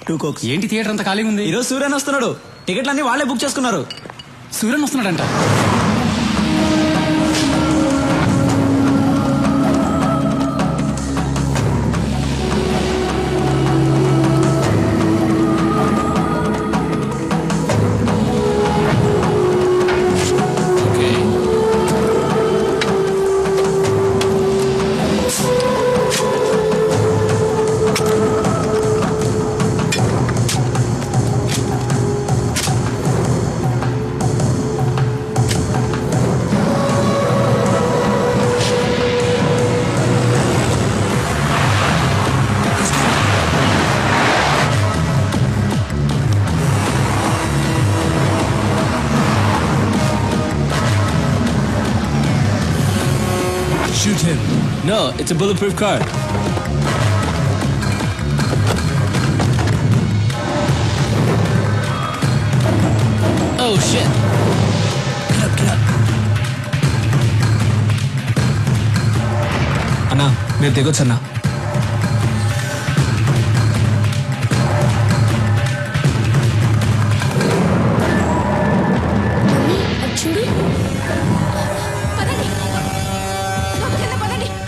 2 cokes. ఏంటి theatre అంతా ఖాళీగా ఉంది? ఈరోజు సూర్యన్ వస్తున్నాడు, టికెట్లన్నీ వాళ్ళే బుక్ చేసుకున్నారు. Suryan వస్తున్నాడంట. Shoot him. No, it's a bulletproof car. Oh shit. Get up. అన్నా మీరు దిగొచ్చు అన్నా.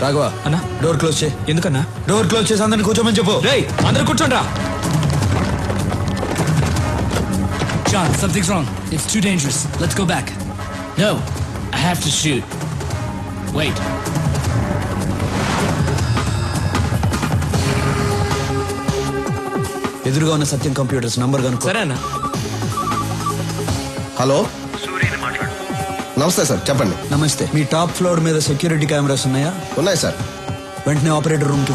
రాఘవ అన్నా డోర్ క్లోజ్ చేయి. ఎందుకన్నా? డోర్ క్లోజ్ చేసి అందరిని కూర్చోమని చెప్పు. రేయ్ అందరూ కూర్చోండ్రా. John, something's wrong. It's too dangerous. Let's go back. No, I have to shoot. Wait. ఎదురుగా ఉన్న సత్యం కంప్యూటర్స్ నంబర్ కనుక్కో. సరే అన్నా. హలో, నమస్తే సార్, చెప్పండి. నమస్తే. మీ టాప్ ఫ్లోర్ మీద సెక్యూరిటీ కెమెరాస్ ఉన్నాయా? ఉన్నాయి సార్. వెంటనే ఆపరేటర్ రూమ్ కి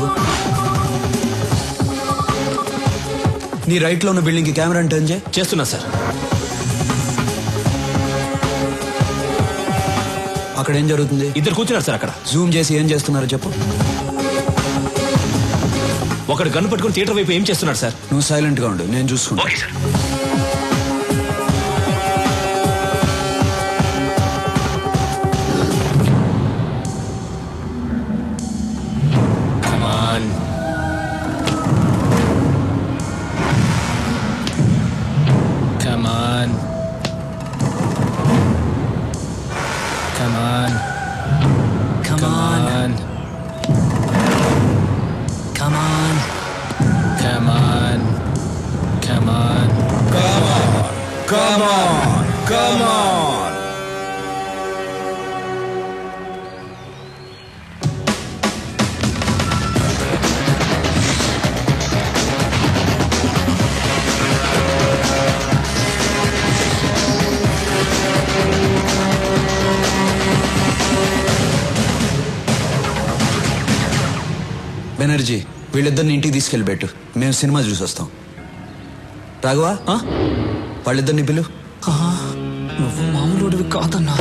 నీ రైట్ లో ఉన్న బిల్డింగ్ కి కెమెరా టర్న్ చేయి. చేస్తున్నా సార్. అక్కడ ఏం జరుగుతుంది? ఇద్దరు కూర్చున్నారు సార్ అక్కడ. జూమ్ చేసి ఏం చేస్తున్నారో చెప్పు. ఒకడు గన్ను పట్టుకుని థియేటర్ వైపు ఏం చేస్తున్నాడు సార్? నువ్వు సైలెంట్ గా ఉండు, నేను చూసుకుంటా. Come on. బెనర్జీ, వీళ్ళిద్దరిని ఇంటికి తీసుకెళ్ళిపెట్టు, మేము సినిమా చూసి వస్తాం. రాఘవా, వాళ్ళిద్దరిని పిలు. నువ్వు మామూలుడివి కాదన్నా.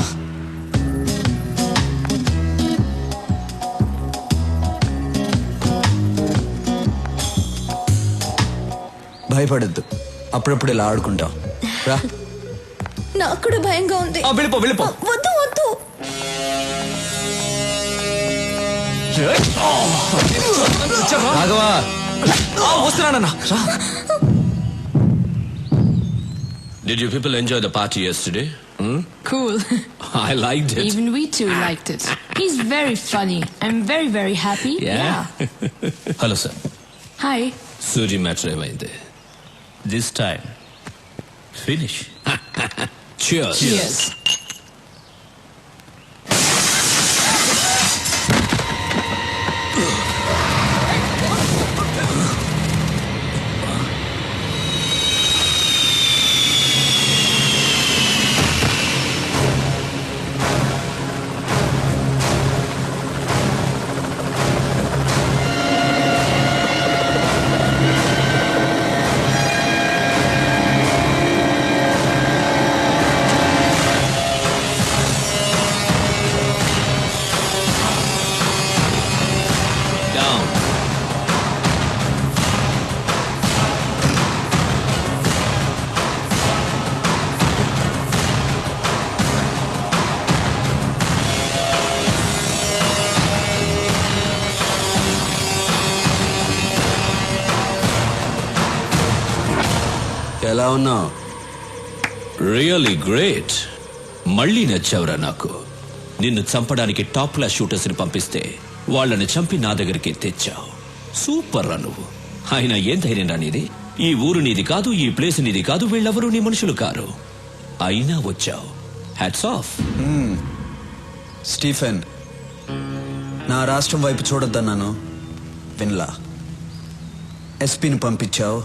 భయపడద్దు, అప్పుడప్పుడు ఇలా ఆడుకుంటాం. రా. నాకు కూడా భయంగా ఉంది. వెళ్ళిపో వెళ్ళిపో. వద్దు వద్దు. Raghava వస్తున్నానన్నా. Did you people enjoy the party yesterday? Cool. I liked it. Even we too liked it. He's very funny. I'm very, very happy. Yeah. Hello, sir. Hi. Suji matter ఏమైంది? This time, finish. Cheers. Cheers. ఎలా ఉన్నావు? Really great. మళ్ళీ నచ్చావురా నాకు. నిన్ను చంపడానికి top class shooters ని పంపిస్తే వాళ్ళని చంపి నా దగ్గరికి తెచ్చావు. సూపర్ రా నువ్వు. అయినా ఏం ధైర్యం రా నీది? ఈ ఊరు నీది కాదు, ఈ ప్లేస్ నీది కాదు, వీళ్ళెవరూ నీ మనుషులు కారు. అయినా వచ్చావు. Hats off. స్టీఫెన్, నా రాష్ట్రం వైపు చూడొద్దన్నాను, విన్లా. ఎస్పీని పంపించావు,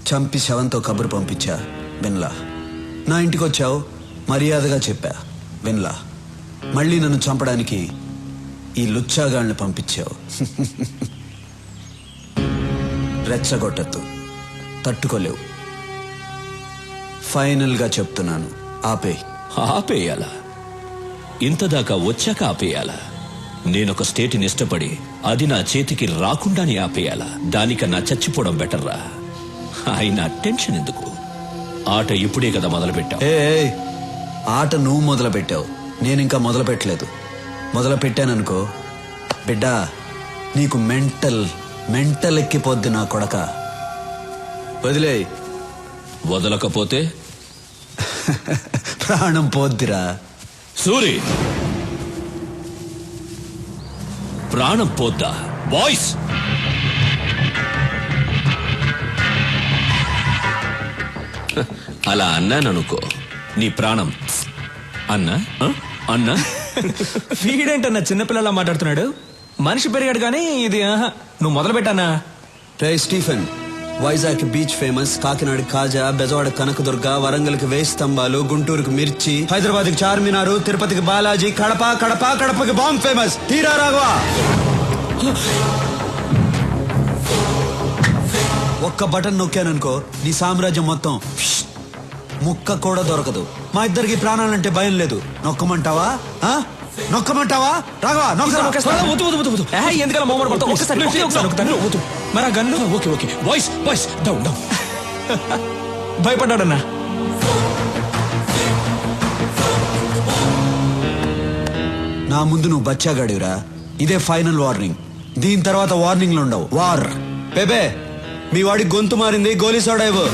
చంపి శవంతో కబురు పంపించా, విన్లా. నా ఇంటికి వచ్చావు, మర్యాదగా చెప్పా, విన్లా. మళ్ళీ నన్ను చంపడానికి ఈ లుచ్చాగాళ్ళని పంపించావు. రెచ్చగొట్టద్దు, తట్టుకోలేవు. ఫైనల్గా చెప్తున్నాను, ఆపే. ఆపేయాలా? ఇంతదాకా వచ్చాక ఆపేయాలా? నేనొక స్టేట్ని ఇష్టపడి అది నా చేతికి రాకుండానే ఆపేయాలా? దానికన్నా చచ్చిపోవడం బెటర్రా. అయినా టెన్షన్ ఎందుకు? ఆట ఇప్పుడే కదా మొదలుపెట్టావు. ఏ ఆట నువ్వు మొదలు పెట్టావు, నేనింకా మొదలు పెట్టలేదు. మొదలు పెట్టాననుకో బిడ్డా, నీకు మెంటల్ ఎక్కిపోద్ది నా కొడక. వదిలే. వదలకపోతే ప్రాణం పోద్దిరా. సూరి, ప్రాణం పోద్దా? బాయ్స్, అలా అన్నాననుకో, నీ ప్రాణం అన్నా అన్నా. వీడేంటన్నా చిన్నపిల్లలా మాట్లాడుతున్నాడు? మనిషి పెరిగాడు కానీ ఇది ఆహా. నువ్వు మొదలు పెట్టానా? రే Stephen, Vizag beach famous, Kakinada kaja, Bezawada Kanakadurga, వరంగల్కి వేయి స్తంభాలు, గుంటూరుకి మిర్చి, హైదరాబాద్కి చార్మినారు, తిరుపతికి బాలాజీ, కడపకి బాంబ్ ఫేమస్. తీరా రాఘవా. ఒక్క బటన్ నొక్కాననుకో నీ సామ్రాజ్యం మొత్తం ముక్క కూడా దొరకదు. మా ఇద్దరికి ప్రాణాలంటే భయం లేదు. నొక్కమంటావా? నొక్కమంటావా? రాఘవా, ఎందుకలా మొహమాట పడతావు? ఒకసారి నొక్కుతాను. మరి ఆ gun? Okay okay boys boys, down down. భయపడ్డాడన్నా. నా ముందు నువ్వు బచ్చాగాడివిరా. ఇదే ఫైనల్ వార్నింగ్. దీని తర్వాత వార్నింగ్లు ఉండవు. వార్. బేబే, మీ వాడి గొంతు మారింది, గోలీ సోడా ఇవ్వు.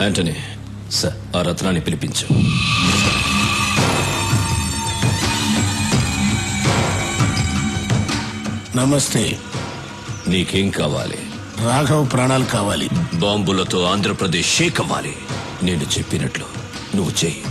యాంటనీ, సార్, ఆ రత్నాన్ని పిలిపించు. నమస్తే. నీకేం కావాలి? రాఘవ్ ప్రాణాలు కావాలి. బాంబులతో ఆంధ్రప్రదేశ్ షేక్ అవ్వాలి. నేను చెప్పినట్లు నువ్వు చెయ్యి.